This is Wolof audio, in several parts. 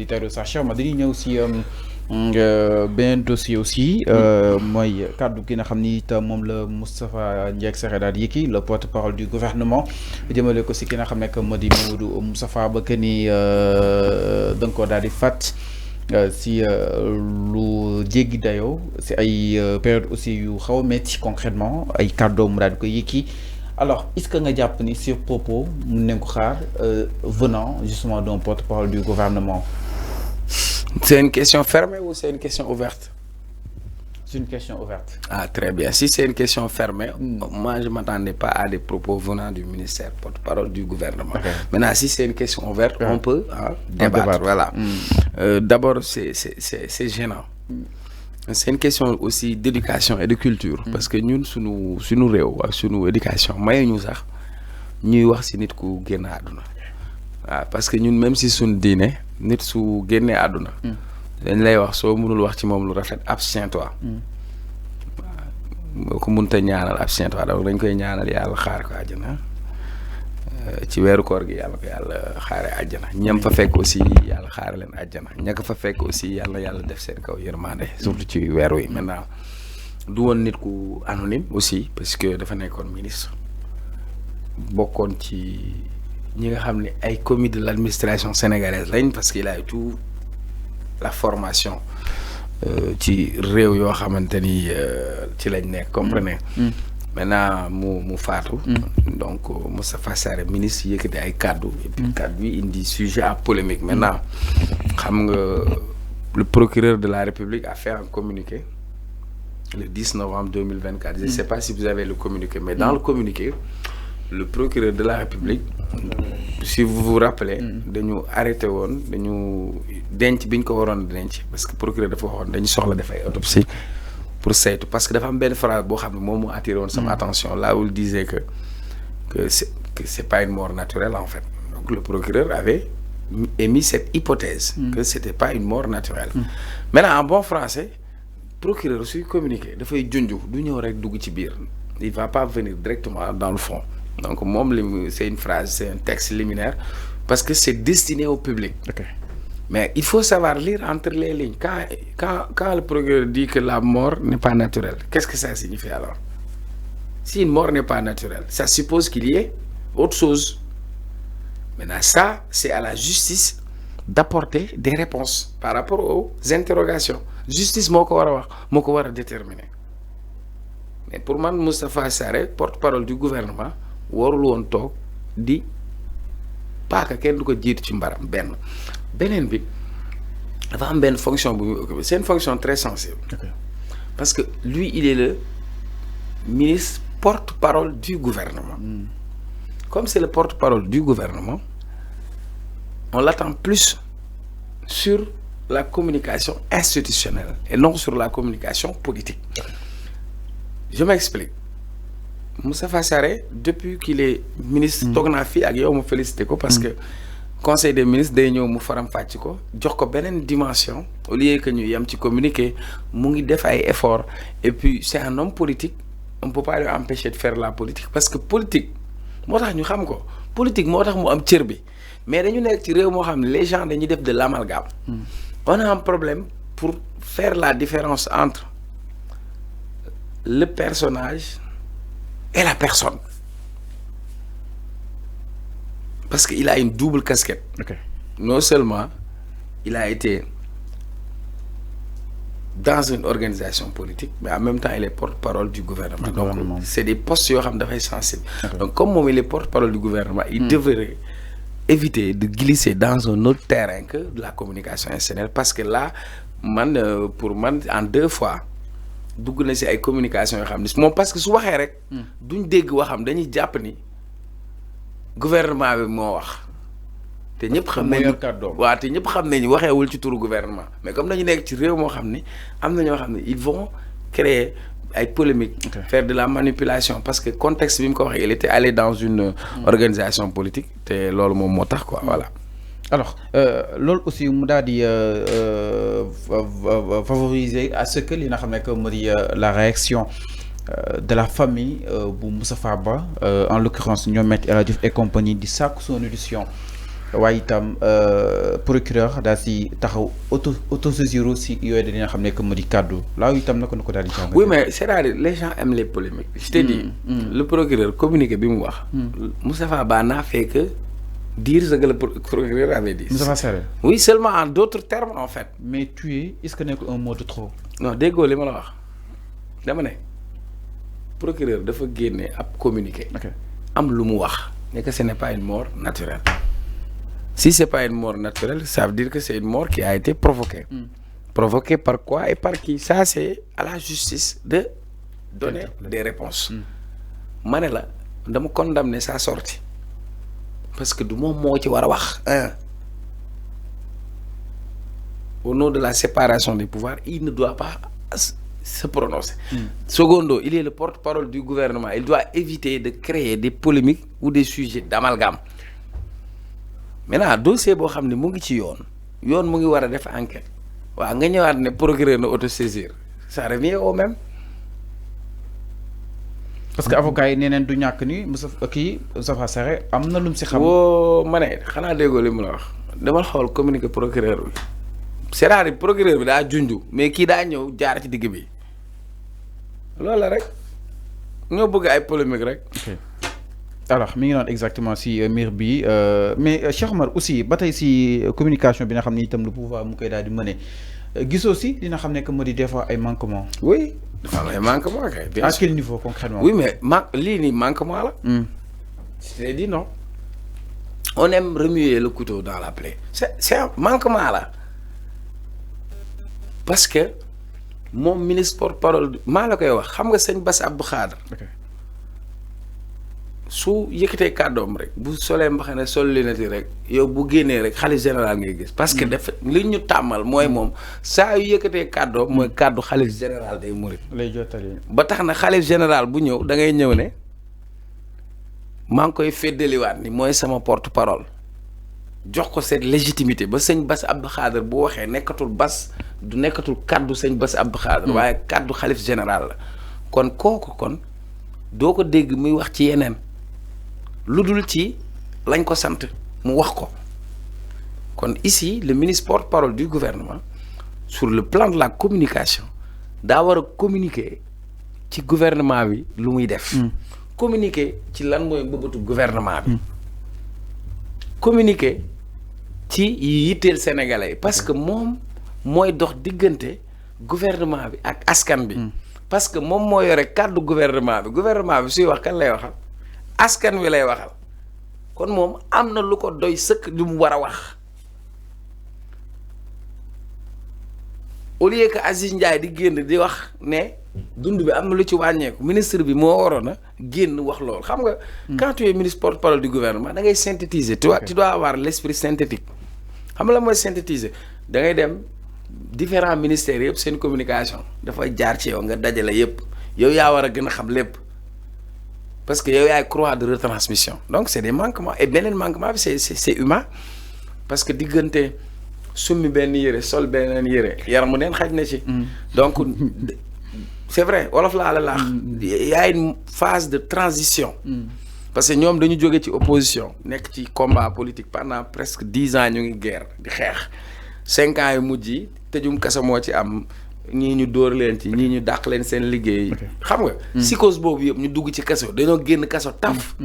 auditeurs de Sachez ma dañuy ñëw si beneen dossier aussi mooy kàddu gi nga xam ni itam moom la Moustapha Ndiaye daal yëkki le porte-parole du gouvernement jëmale ko si ki nga xam ne que moo di Mamadou Moustapha ba que ni da nga ko daal di fàtt si lu jéggi dayoo si ay période aussi yu xaw a métti concrètement ay kàddoom mu daal di ko yëkki. Alors, est-ce que vous avez ce propos venant justement d'un porte-parole du gouvernement? C'est une question fermée ou c'est une question ouverte? C'est une question ouverte. Ah, très bien. Si c'est une question fermée, moi, je ne m'attendais pas à des propos venant du ministère, porte-parole du gouvernement. Okay. Maintenant, si c'est une question ouverte, on peut débattre. Voilà. D'abord, c'est gênant. C'est une question aussi d'éducation et de culture. Parce que nous, sur nos réew ak sunu éducation maye ñu sax ñuy wax ci nit ku génn àdduna. waaw parce que ñun même si suñu diine nit su génnee àdduna. dañ lay wax soo mënul wax ci moom lu rafet abstiens-toi. boo ko mënta ñaanal abstiens-toi donc dañ koy ñaanal yàlla xaar ko àjjana ci weeru koor gi yàlla ko yàlla xaare àjjana ñam fa fekk aussi yàlla xaare leen àjjana ñaka fa fekk aussi yàlla def seen kaw yërmande surtout ci weer wi maintenant du woon nit ku anonyme aussi parce que dafa nekkoon ministre bokkoon ci ñi nga xam ne ay commis de l'administration sénégalaise lañ parce qu'il a eu tout la formation ci réew yoo xamante ni ci lañ nekk comprenez maintenant mu faatu donc Moustapha Sarré ministre yëkkati ay kaddu et puis kaddu yi indi sujet à polémique maintenant xam nga le procureur de la République a fait un communiqué le 10 novembre 2024 je ne sais pas si vous avez le communiqué mais dans le communiqué le procureur de la République si vous vous rappelez dañu arrêté woon dañu denc biñ ko waroon denc parce que procureur dafa waxoon dañu soxla def ay autopsie pour saytu parce que dafa am benn phrase boo xam ne moom moo attiré woon sama attention là où il disait que c'est pas une mort naturelle en fait donc le procureur avait émis cette hypothèse que c'était pas une mort naturelle maintenant en bon français procureur suy communiqué dafay junju du ñëw rek dugg ci biir il va pas venir directement dans le fond donc moom c'est une phrase c'est un texte liminaire parce que c'est destiné au public. Okay. Mais il faut savoir lire entre les lignes. Quand le procureur dit que la mort n'est pas naturelle, qu'est-ce que ça signifie alors? Si une mort n'est pas naturelle, ça suppose qu'il y ait autre chose. Maintenant, ça, c'est à la justice d'apporter des réponses par rapport aux interrogations. Justice, moo ko war a déterminer. Mais pour moi, Moustapha Sarré, porte-parole du gouvernement, warul woon toog di paaka kenn du ko jiitu ci mbaram beneen bi dafa am benn fonction bu muy occupé c'est une fonction très sensible. Okay. Parce que lui il est le ministre porte-parole du gouvernement. Comme c'est le porte-parole du gouvernement on l'attend plus sur la communication institutionnelle et non sur la communication politique. Okay. Je m'explique. Moustapha Sarré depuis qu'il est ministre toog naa fii ak yow mu félicité ko parce que conseil des ministres day ñëw mu faram fàcc ko jox ko beneen dimension au lieu que ñu yem ci communiquer mu ngi def ay efforts et puis c'est un homme politique on peut pas lui empêcher de faire la politique parce que politique moo tax ñu xam ko politique moo tax mu am cër bi mais dañu nekk ci réew moo xam ne les gens dañuy def de l'amalgame. On a un problème pour faire la différence entre le personnage et la personne. Parce qu'il a une double casquette. Okay. Non seulement il a été dans une organisation politique, mais en même temps il est porte-parole du gouvernement. Donc c'est des postes qui sont très sensibles. Okay. Donc comme il est porte-parole du gouvernement, il devrait éviter de glisser dans un autre terrain que de la communication institutionnelle. Parce que là, pour moi, en 2 fois, dugg na ci ay communication yoo xam ne moom parce que su waxee rek duñ dégg waxam dañuy jàpp ni gouvernement bi moo wax te ñëpp xam nañu waaw te ñëpp xam nañu waxeewul ci turu gouvernement mais comme dañu nekk ci réew moo xam ni am na ñoo xam ne ils vont créer ay polémiques. Okay. Faire de la manipulation parce que contexte bi mu ko waxee il était allé dans une organisation politique te loolu moom moo tax quoi voilà. Alors, l'autre aussi, on a dit favoriser à ce que les la réaction de la famille de Moussa Farba, en l'occurrence Nyomet El Adjouf et compagnie, de sa son audition waaye itam procureur daal si taxaw autosaisir si yooyu dañu nga xam ne que mu di kàddu laaw itam naka na ko daal di jàng. oui mais c'est-à-dire les gens aiment les polémiques. je t'ai dit le procureur communiqué bi mu wax. Moustapha Ba n'a fait que dire ce que le procureur avait dit. Moustapha Sarré. oui seulement en d'autres termes en fait. mais tuer est-ce que nekk un mot de trop. non déggoo li ma la wax dama ne procureur dafa génne ab communiqué. am lu mu wax. ne que ce n'est pas une mort naturelle. Si ce n'est pas une mort naturelle, ça veut dire que c'est une mort qui a été provoquée. Provoquée par quoi et par qui? Ça, c'est à la justice de donner des réponses. Manela, je me condamne sa sortie. Parce que du moment où tu vas voir, au nom de la séparation des pouvoirs, il ne doit pas se prononcer. Secondo, il est le porte-parole du gouvernement. Il doit éviter de créer des polémiques ou des sujets d'amalgame. Maintenant dossier boo xam ne mu ngi ci yoon mu ngi war a def enquête waaw nga ñëwaat ne procureur na autosaisir ça revient au même. parce que avocat yi nee neen du ñàkk ni Moustapha Sarré am na lu mu si xam. woo ma ne xanaa déggoo li mu la wax dama xool communiqué procureur bi c'est-à-dire procureur bi daa junju mais kii daa ñëw jaar ci digg bi loolu la rek ñoo bëgg ay polémique rek. alors mi ngi noonu exactement si mbir bi mais Cheikh Omar aussi ba tey si communication bi nga xam ne itam le pouvoir mu koy daal di mëne gisoo si dina xam ne que moo di des fois ay manquements. oui dafa am ay manquements kay. à quel niveau concrètement. oui mais lii nii manquement la. je dit non. on aime remuer le couteau dans la plaie. c'est un manquement là parce que moom ministre porte-parole maa la koy wax xam nga sëñ Bass Abdou Khadre. su yëkkatee kàddoom rek bu solee mbaxane sol lunette rek yow bu génnee rek xalif général ngay gis parce que dafa li ñu tàmmal mooy moom saa yu yëkkatee kàddoom mooy kàddu xalif général day murit lay jottali ba tax na xalif général bu ñëw da ngay ñëw ne maa ngi koy feddaliwaat ni mooy sama porte parole jox ko cette légitimité ba sëñ Bass Abdou Khadre bu waxee nekkatul Bass du nekkatul kàddu sëñ Bass Abdou Khadre waaye kàddu xalif général la kon kooku kon doo ko dégg muy wax ci yeneen lu dul ci lañ ko sant mu wax ko kon ici le ministre porte-parole du gouvernement sur le plan de la communication daa war a communiquer ci gouvernement bi lu muy def communiquer ci lan mooy mbëbëtu gouvernement bi communiquer ci yi yitteel sénégalais parce que moom mooy dox diggante gouvernement bi ak askan bi parce que moom moo yore kàddu gouvernement bi suy wax kan lay waxal askan wi lay waxal kon moom am na lu ko doy sëkk lu mu war a wax au lieu que Aziz Ndiaye di génn di wax ne dund bi am na lu ci wàññeeku ministre bi moo waroon a génn wax loolu xam nga quand tu es ministre porte-parole du gouvernement da ngay synthétiser tu dois avoir l'esprit synthétique xam nga la mooy synthétiser da ngay dem différents ministères yëpp seen communication dafay jaar ci yow nga dajale yëpp yow yaa war a gën a xam lépp parce que yow yaay croix de retransmission donc c'est des manquements et beneen manquement bi c'est humain parce que diggante summi benn yére sol beneen yére yaram mu neen xaj na ci donc c'est vrai wolof laa la laax y a une phase de transition parce que ñoom dañu jóge ci opposition nekk ci combat politique pendant presque 10 ans ñu ngi guerre di xeex 5 ans yu mujj yi tëjum kaso moo ci am ñii ñu dóor leen ci ñii ñu dàq leen seen liggéey xam nga psychose boobu yëpp ñu dugg ci kaso dañoo génn kaso taf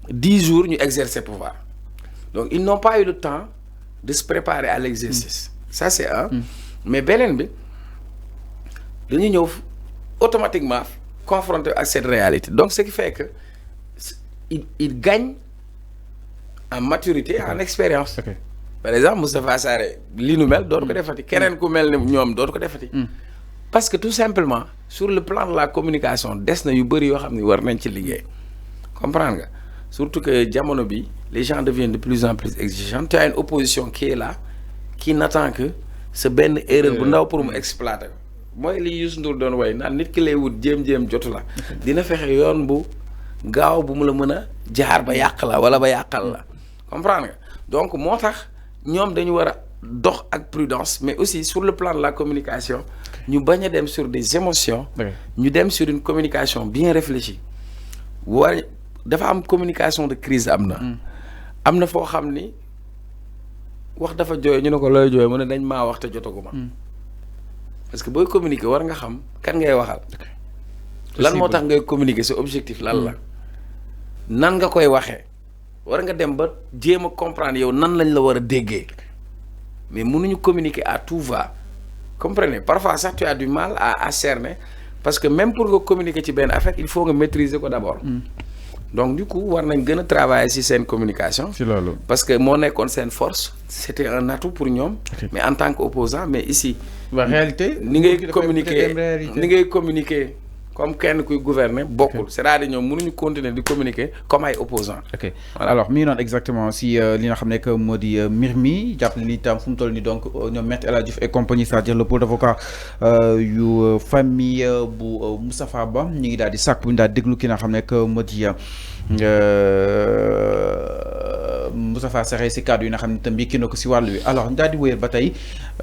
10 jours ñu exercer pouvoir donc ils n'ont pas eu le temps de se préparer à l'exercice ça c'est un mais beneen bi dañu ñëw automatiquement confronté à cette réalité donc ce qui fait que il gagne en maturité et en expérience par exemple Moustapha Sarré li nu mel dootu ko defati keneen ku mel ni ñoom dootu ko defati parce que tout simplement sur le plan de la communication des na yu bëri yoo xam ne war nañ ci liggéey comprendre nga surtout que jamono bi les gens deviennent de plus en plus exigeants tu as une opposition qui est là qui n'attend que sa benn erreur bu ndaw pour mu exploiter ko mooy li Youssou Ndour doon way naan nit ki lay wut jéem-jéem jotu la dina fexe yoon bu gaaw bu mu la mën a jaar ba yàq la wala ba yàqal la comprendre nga donc moo tax ñoom dañu war a dox ak prudence mais aussi sur le plan de la communication ñu bañ a dem sur des émotions ñu dem sur une communication bien réfléchie dafa am communication de crise am na foo xam ni wax dafa jooy ñu ne ko looy jooy mu ne dañ maa wax te jotaguma. parce que booy communiquer war nga xam kan ngay waxal. lan moo tax ngay communiquer sa objectif lan la. nan nga koy waxee war nga dem ba jéem a comprendre yow nan lañ la war a déggee mais mënuñu communiquer à tout va. comprenez parfois sax tu as du mal à cerner parce que même pour nga communiquer ci benn affaire il faut nga maîtriser ko d'abord. donc du coup war nañ gën a travailler ci seen communication. ci loolu parce que moo nekkoon seen force c'était un atout pour ñoom. mais en tant qu'opposant mais ici. la réalité ni ngay communiquer comme kenn kuy gouverner bokkul c'est-à-dire ñoom mënuñu continuer di communiquer comme ay opposants. ok alors mi ngi noonu exactement si li nga xam ne que moo di mbir mi jàppale ni tam fu mu toll nii donc ñoom Maître El Hadji Diouf et compagnie c'est-à-dire le pôle d'avocat yu famille bu Moustapha Ba ñu ngi daal di sàkk bu ñu daal déglu ki nga xam ne que moo di Moustapha Sarré si kàddu yi nga xam ne tam yëkki na ko si wàllu wi alors ñu daal di wéyal ba tey.